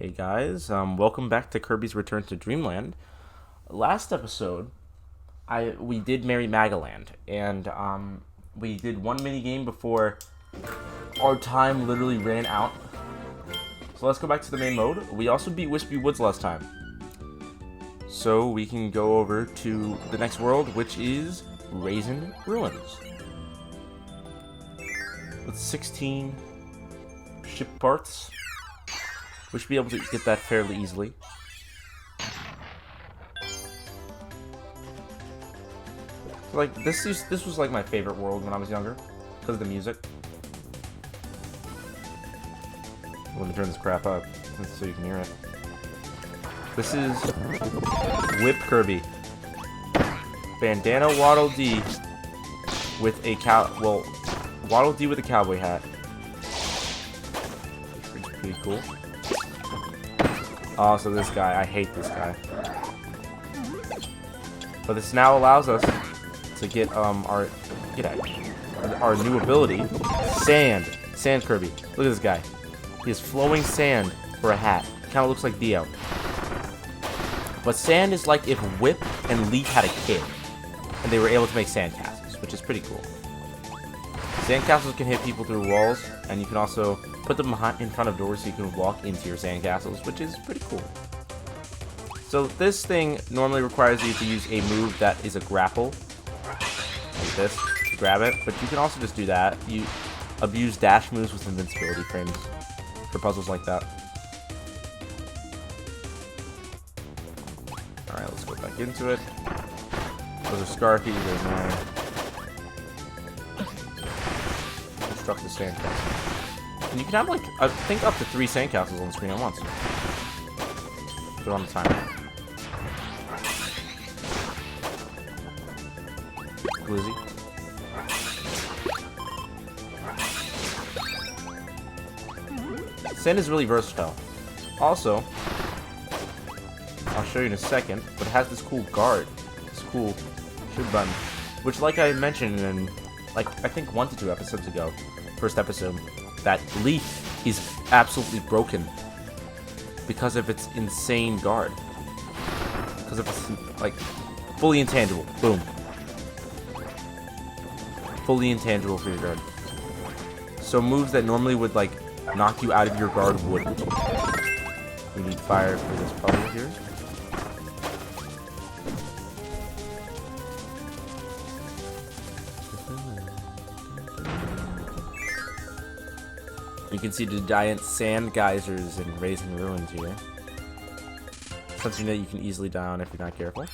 Hey guys, welcome back to Kirby's Return to Dreamland. Last episode, we did Merry Magaland, and we did one mini game before our time literally ran out. So let's go back to the main mode. We also beat Wispy Woods last time, so we can go over to the next world, which is Raisin Ruins, with 16 ship parts. We should be able to get that fairly easily. So, like, this was like my favorite world when I was younger, because of the music. Let me turn this crap up so you can hear it. This is Whip Kirby. Bandana Waddle Dee with a Waddle Dee with a cowboy hat. Pretty cool. Also, this guy. I hate this guy. But this now allows us to get our new ability, Sand. Sand Kirby. Look at this guy. He has flowing sand for a hat. Kind of looks like Dio. But sand is like if Whip and Leaf had a kid, and they were able to make sand castles, which is pretty cool. Sand castles can hit people through walls, and you can also put them in front of doors so you can walk into your sand castles, which is pretty cool. So this thing normally requires you to use a move that is a grapple, like this, to grab it, but you can also just do that. You abuse dash moves with invincibility frames for puzzles like that. Alright, let's go back into it. Those are Scarfy, there's mine. Construct the sandcastle. And you can have, like, I think up to 3 sandcastles on the screen at once. They're on the timer. Glizzy. Sand is really versatile. Also, I'll show you in a second, but it has this cool guard. This cool shoot button. Which, like I mentioned in, like, I think 1 to 2 episodes ago, first episode, that Leaf is absolutely broken because of its insane guard. Because of its, like, fully intangible. Boom. Fully intangible for your guard. So moves that normally would, like, knock you out of your guard wouldn't. We need fire for this puzzle here. You can see the giant sand geysers in Raisin Ruins here. Something that you can easily die on if you're not careful.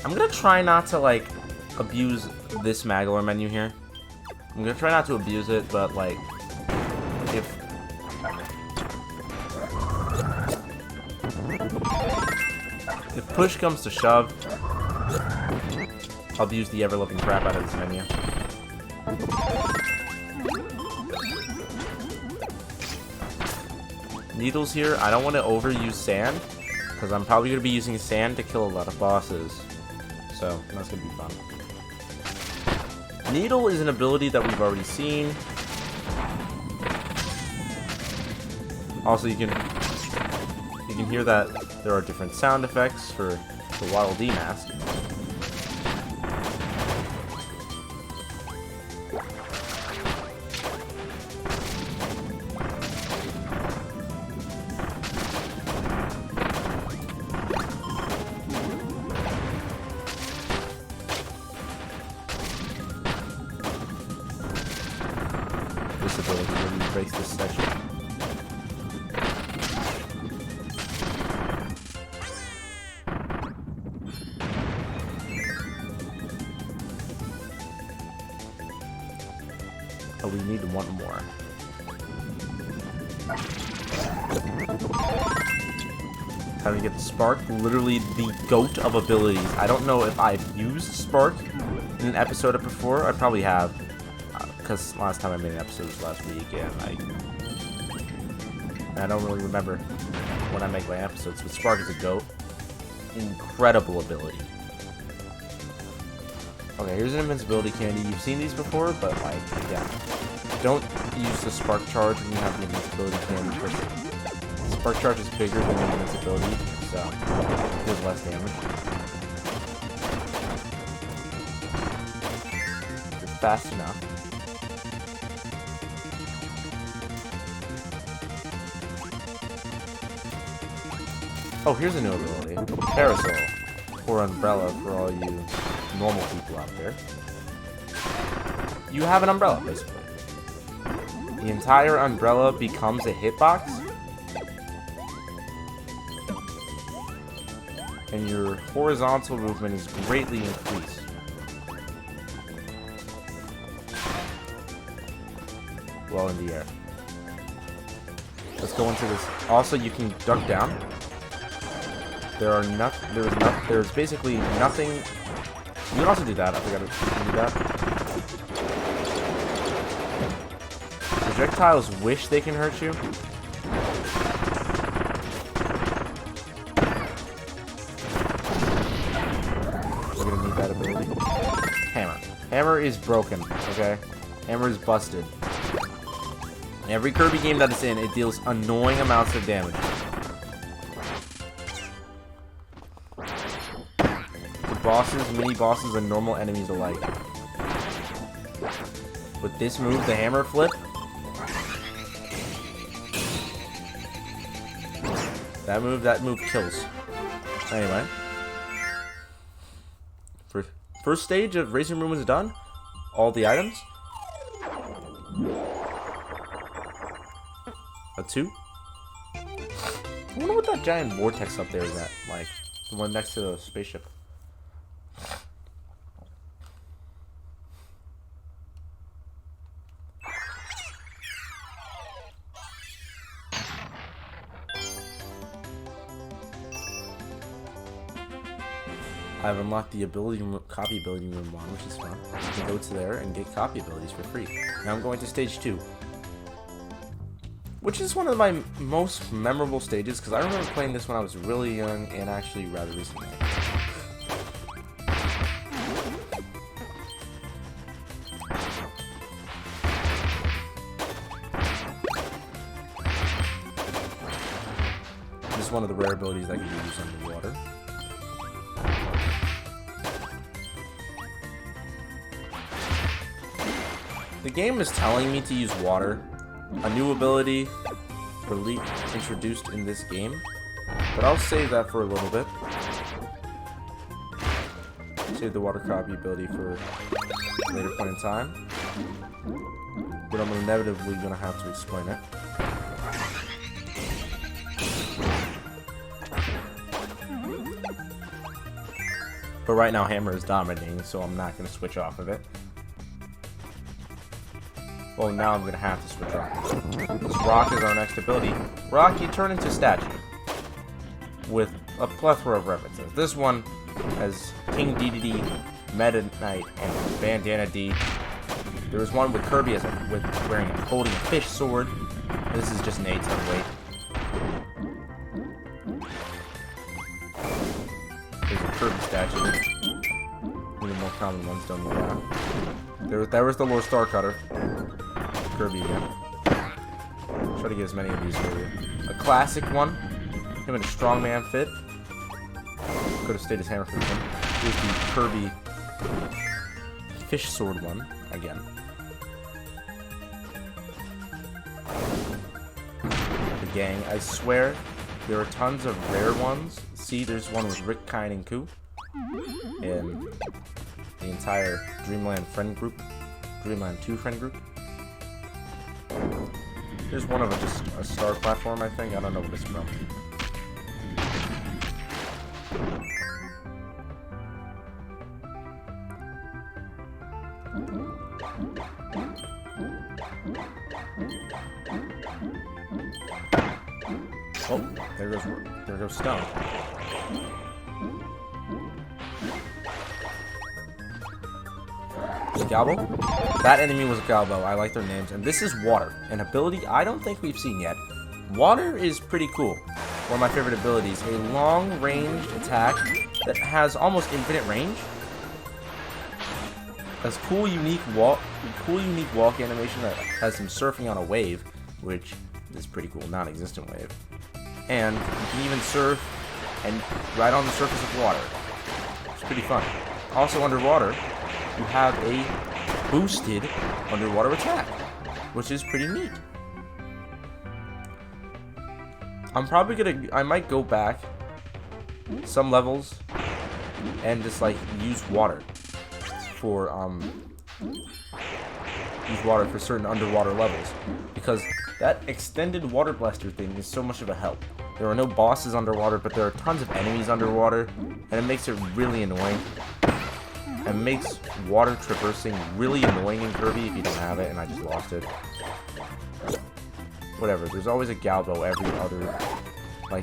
I'm gonna try not to, like, abuse this Magalore menu here. I'm gonna try not to abuse it, but, like, if push comes to shove, I'll abuse the ever-loving crap out of this menu. Needles here, I don't want to overuse sand, because I'm probably going to be using sand to kill a lot of bosses. So, that's going to be fun. Needle is an ability that we've already seen. Also, you can hear that there are different sound effects for the Waddle Dee mask. This ability really breaks this section. Oh, we need one more. How to get Spark, literally the GOAT of abilities. I don't know if I've used Spark in an episode before. I probably have. Because last time I made an episode was last week, and I don't really remember when I make my episodes, but Spark is a GOAT. Incredible ability. Okay, here's an invincibility candy. You've seen these before, but like, yeah. Don't use the spark charge when you have the invincibility candy. First. Spark charge is bigger than the invincibility, so it does less damage. You're fast enough. Oh, here's a new ability. Parasol. Or umbrella for all you normal people out there. You have an umbrella, basically. The entire umbrella becomes a hitbox. And your horizontal movement is greatly increased. Well, in the air. Let's go into this. Also, you can duck down. There's basically nothing. You can also do that. I forgot to do that. Projectiles wish they can hurt you. We're gonna need that ability. Hammer. Hammer is broken. Okay. Hammer is busted. Every Kirby game that it's in, it deals annoying amounts of damage. Bosses, mini-bosses, and normal enemies alike. With this move, the hammer flip, that move kills. Anyway. First stage of Raisin Ruins is done. All the items. A 2. I wonder what that giant vortex up there is at. Like, the one next to the spaceship. I've unlocked the copy ability room 1, which is fun. You can go to there and get copy abilities for free. Now I'm going to stage 2. Which is one of my most memorable stages, because I remember playing this when I was really young and actually rather recently. This is one of the rare abilities that can be used underwater. The game is telling me to use water, a new ability introduced in this game, but I'll save that for a little bit. Save the water copy ability for a later point in time, but I'm inevitably going to have to explain it. But right now Hammer is dominating, so I'm not going to switch off of it. Well, now I'm going to have to switch off. This Rock is our next ability. Rock, you turn into statue. With a plethora of references. This one has King DDD, Meta Knight, and Bandana D. There was one with Kirby holding a fish sword. This is just an A-10 weight. There's a Kirby statue. One of the more common ones don't need that. There was the Lord Star Cutter. Kirby again. Try to get as many of these for you. A classic one. Him in a strongman fit. Could have stayed his hammer for this one. Here's the Kirby fish sword one again. The gang. I swear there are tons of rare ones. See, there's one with Rick, Kine, and Koo. And the entire Dreamland friend group. Dreamland 2 friend group. There's one of them, just a star platform, I think. I don't know what it's from. Oh, there goes Stone. Galbo? That enemy was Galbo. I like their names. And this is Water, an ability I don't think we've seen yet. Water is pretty cool. One of my favorite abilities. A long-range attack that has almost infinite range. This cool, unique walk animation that has him surfing on a wave, which is pretty cool, non-existent wave. And you can even surf and ride on the surface of water. It's pretty fun. Also underwater, you have a boosted underwater attack, which is pretty neat. I might go back some levels and just like use water for certain underwater levels, because that extended water blaster thing is so much of a help. There are no bosses underwater, but there are tons of enemies underwater, and it makes it really annoying. It makes water traversing really annoying in Kirby if you don't have it, and I just lost it. Whatever, there's always a Galbo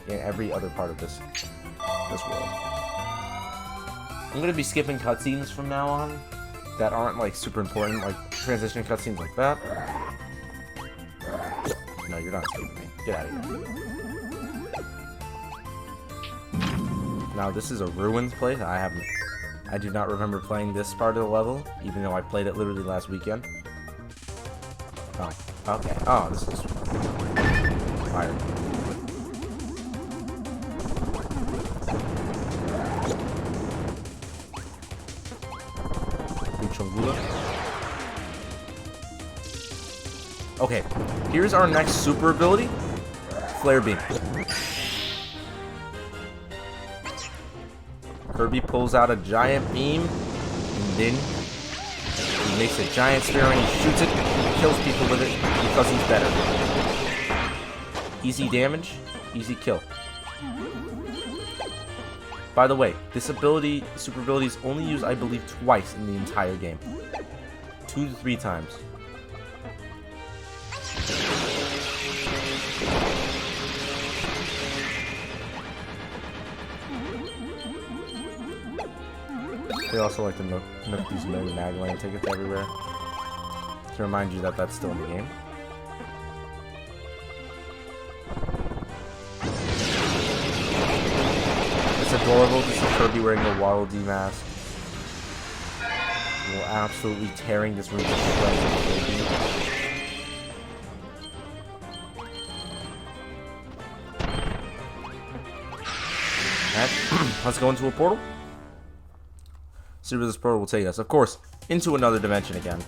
in every other part of this world. I'm gonna be skipping cutscenes from now on that aren't like super important, like transition cutscenes like that. No, you're not skipping me. Get out of here. Now this is a Ruins place. I do not remember playing this part of the level, even though I played it literally last weekend. Oh, okay. Oh, this is fire. Okay, here's our next super ability, Flare Beam. Kirby pulls out a giant beam, and then he makes a giant spear and he shoots it and kills people with it because he's better. Easy damage, easy kill. By the way, this ability, super ability, is only used, I believe, twice in the entire game. 2 to 3 times. They also like to nook these million Magline tickets everywhere to remind you that that's still in the game. It's adorable to see Kirby wearing the Waddle Dee mask. We're absolutely tearing this room to shreds. Alright, let's go into a portal. See where this portal will take us. Of course, into another dimension again.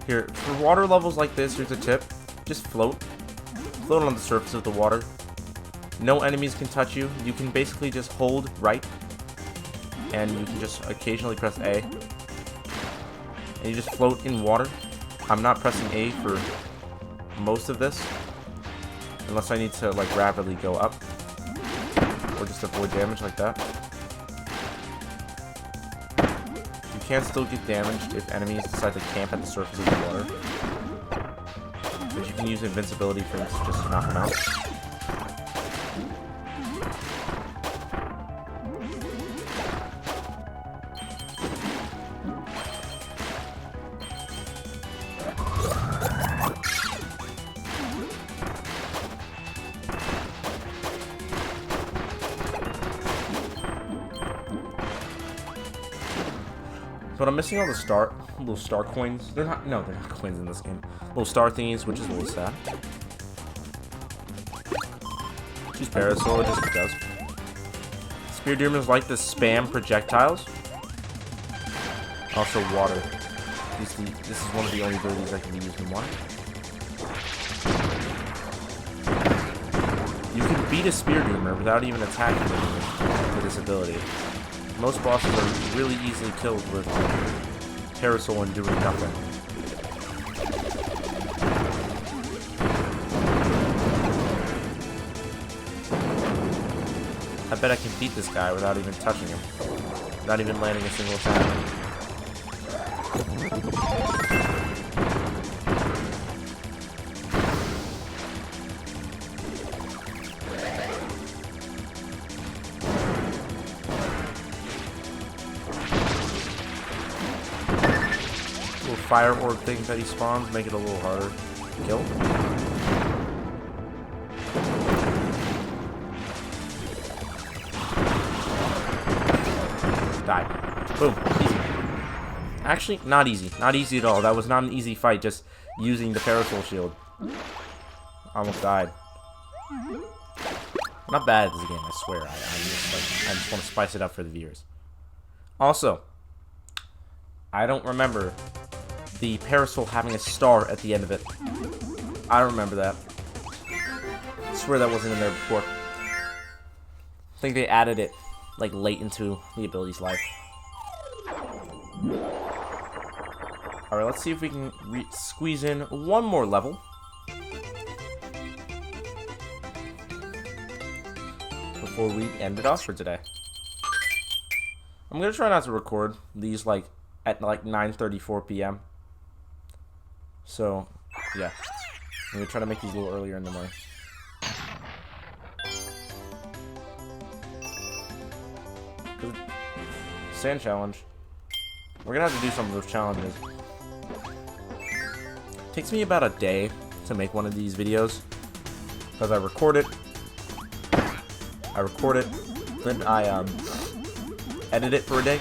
Here, for water levels like this, here's a tip. Just float. Float on the surface of the water. No enemies can touch you. You can basically just hold right. And you can just occasionally press A. And you just float in water. I'm not pressing A for most of this. Unless I need to like rapidly go up. Or just avoid damage like that. You can still get damaged if enemies decide to camp at the surface of the water. But you can use invincibility for instance just to knock them out. But I'm missing all the little star coins. They're not coins in this game. Little star thingies, which is a little sad. Choose Parasol just because. Spear Demons like to spam projectiles. Also water. This is one of the only abilities that can be used in water. You can beat a Spear Doomer without even attacking them with this ability. Most bosses are really easily killed with Parasol and doing nothing. I bet I can beat this guy without even touching him. Without even landing a single attack. Fire orb things that he spawns make it a little harder to kill. Die. Boom. Easy. Actually, not easy. Not easy at all. That was not an easy fight, just using the parasol shield. Almost died. Not bad at this game, I swear. I just want to spice it up for the viewers. Also, I don't remember the parasol having a star at the end of it. I don't remember that. I swear that wasn't in there before. I think they added it, like, late into the ability's life. Alright, let's see if we can squeeze in one more level. Before we end it off for today. I'm going to try not to record these, like, at, like, 9:34 p.m. So, yeah. I'm going to try to make these a little earlier in the morning. Sand challenge. We're going to have to do some of those challenges. It takes me about a day to make one of these videos. Because I record it, then I edit it for a day.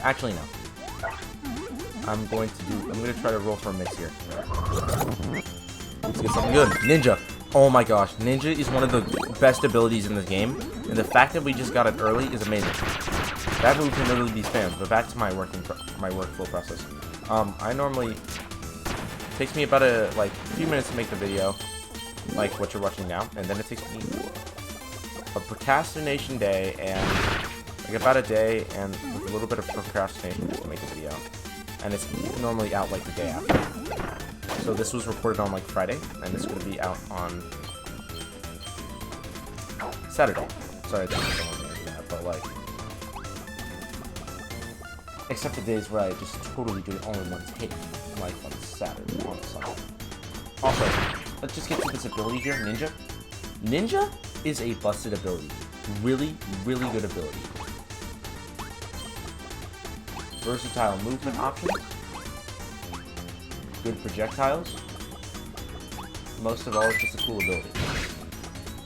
Actually, no. I'm going to try to roll for a mix here. Let's get something good. Ninja. Oh my gosh, Ninja is one of the best abilities in this game, and the fact that we just got it early is amazing. That move can literally be spammed. But back to my workflow process. I normally takes me about a few minutes to make the video, like what you're watching now, and then it takes me a procrastination day and like about a day and with a little bit of procrastination just to make the video, and it's normally out like the day after. So this was recorded on like Friday, and this is going to be out on Saturday. Sorry, I don't want to do that, but like, except the days where I just totally do it all in one take, like on Saturday, on Sunday. Also, let's just get to this ability here, Ninja. Ninja is a busted ability. Really, really good ability. Versatile movement options. Good projectiles. Most of all, it's just a cool ability.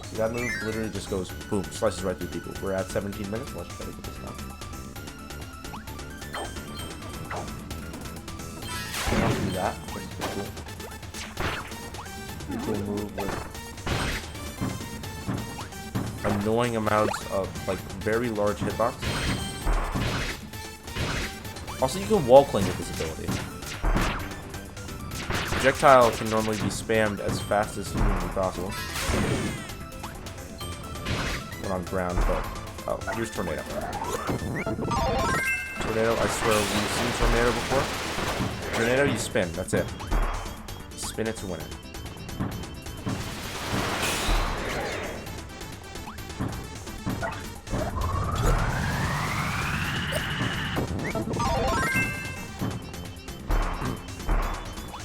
See, that move literally just goes, boom, slices right through people. We're at 17 minutes. Let's try to get this done. I'll do that. That's cool. Pretty cool move with annoying amounts of, like, very large hitbox. Also, you can wall cling with this ability. Projectile can normally be spammed as fast as humanly possible when on ground, but oh, here's Tornado. Tornado, I swear we've seen Tornado before. Tornado, you spin, that's it. Spin it to win it.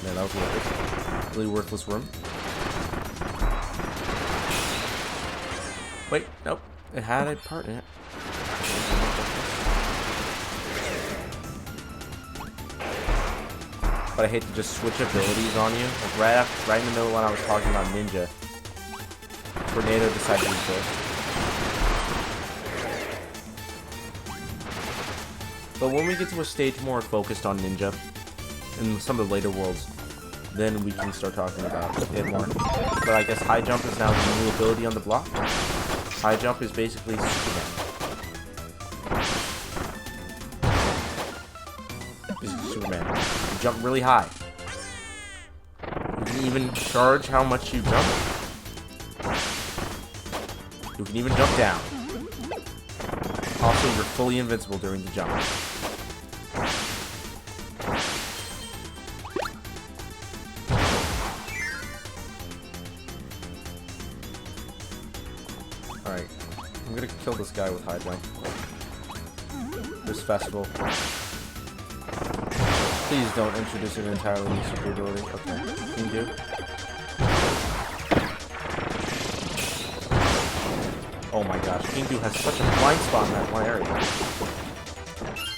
Man, that was worthless. Really worthless room. Wait, nope. It had a part in it. But I hate to just switch abilities on you. Like right in the middle when I was talking about Ninja, Tornado decided to be first. But when we get to a stage more focused on Ninja, in some of the later worlds, then we can start talking about it more. But I guess High Jump is now the new ability on the block. High Jump is basically Superman. This is Superman. You jump really high. You can even charge how much you jump. You can even jump down. Also, you're fully invincible during the jump. Alright, I'm gonna kill this guy with high jump. This festival. Please don't introduce an entirely new super ability. Okay, can you do? Oh my gosh, Kingu has such a blind spot in that one area.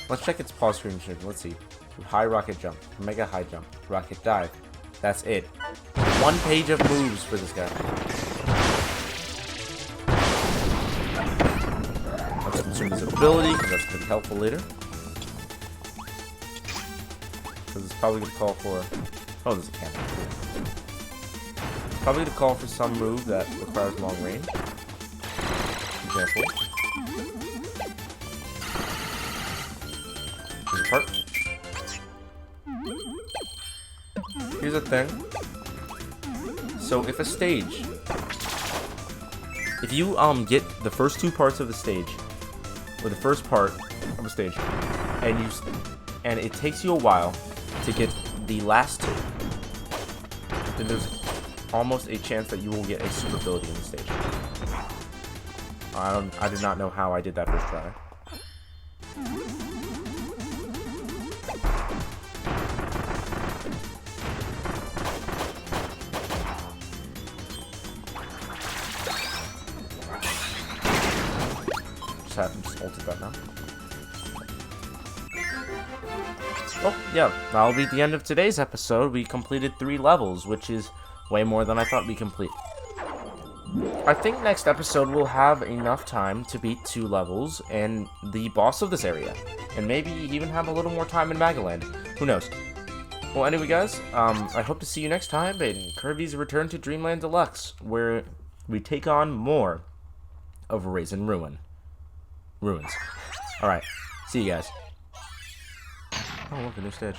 Let's check its pause screen. Let's see. High rocket jump, mega high jump, rocket dive. That's it. One page of moves for this guy. Let's consume this ability. invisibility, because that's going to be helpful later. Because it's probably going to call for... Oh, there's a cannon. It's probably going to call for some move that requires long range. For example. Here's a part. Here's the thing. So if a stage... If you get the first two parts of the stage, or the first part of a stage, and it takes you a while to get the last two, then there's almost a chance that you will get a super ability in the stage. I did not know how I did that first try. Just ulted that now. Well, yeah, that'll be the end of today's episode. We completed 3 levels, which is way more than I thought we'd complete. I think next episode we'll have enough time to beat 2 levels and the boss of this area. And maybe even have a little more time in Magaland. Who knows? Well, anyway, guys, I hope to see you next time in Kirby's Return to Dreamland Deluxe, where we take on more of Raisin Ruins. Alright, see you guys. Oh, look, a new stage.